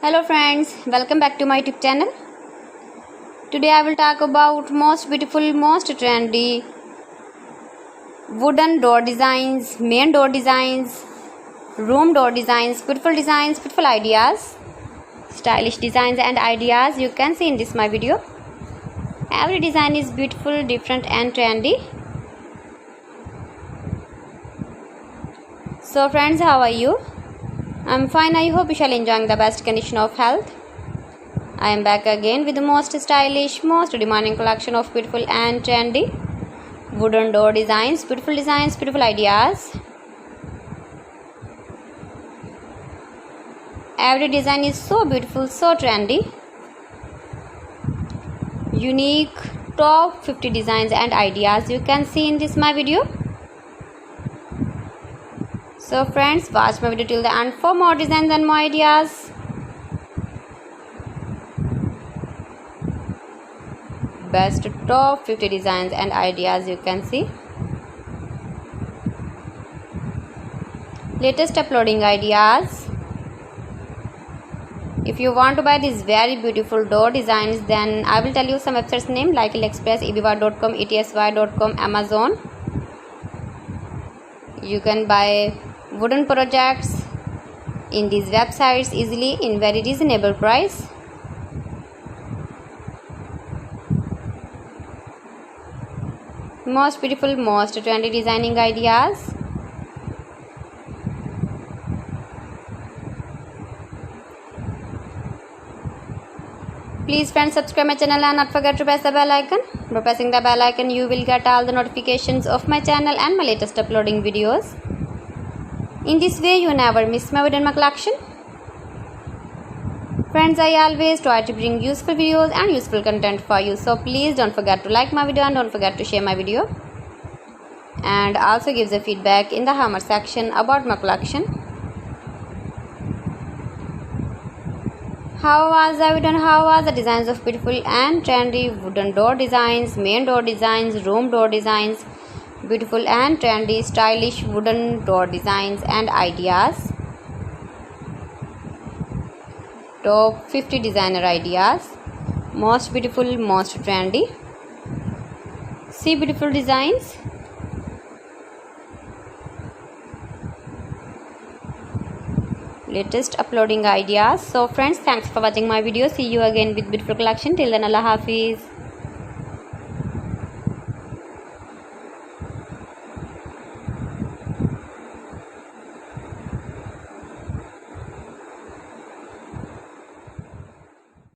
Hello friends, welcome back to my YouTube channel. Today I will talk about most beautiful, most trendy wooden door designs, main door designs, room door designs, beautiful ideas, stylish designs and ideas you can see in this my video. Every design is beautiful, different and trendy. So friends, how are you? I'm fine. I hope you shall enjoying the best condition of health. I am back again with the most stylish, most demanding collection of beautiful and trendy wooden door designs, beautiful ideas. Every design is so beautiful, so trendy. Unique top 50 designs and ideas you can see in this my video. So friends, watch my video till the end for more designs and more ideas. Best top 50 designs and ideas you can see. Latest uploading ideas. If you want to buy these very beautiful door designs, then I will tell you some websites name like AliExpress, eBay.com, etsy.com, Amazon. You can buy wooden projects in these websites easily in very reasonable price. Most beautiful, most trendy designing ideas. Please friends, subscribe my channel and not forget to press the bell icon. By pressing the bell icon you will get all the notifications of my channel and my latest uploading videos. In this way you never miss my video in my collection. Friends, I always try to bring useful videos and useful content for you. So please don't forget to like my video and don't forget to share my video. And also give the feedback in the comment section about my collection. How was the video and how was the designs of beautiful and trendy wooden door designs, main door designs, room door designs, beautiful and trendy stylish wooden door designs and ideas. Top 50 designer ideas. Most beautiful, most trendy. See beautiful designs. Latest uploading ideas. So friends, thanks for watching my video. See you again with beautiful collection. Till then, Allah Hafiz.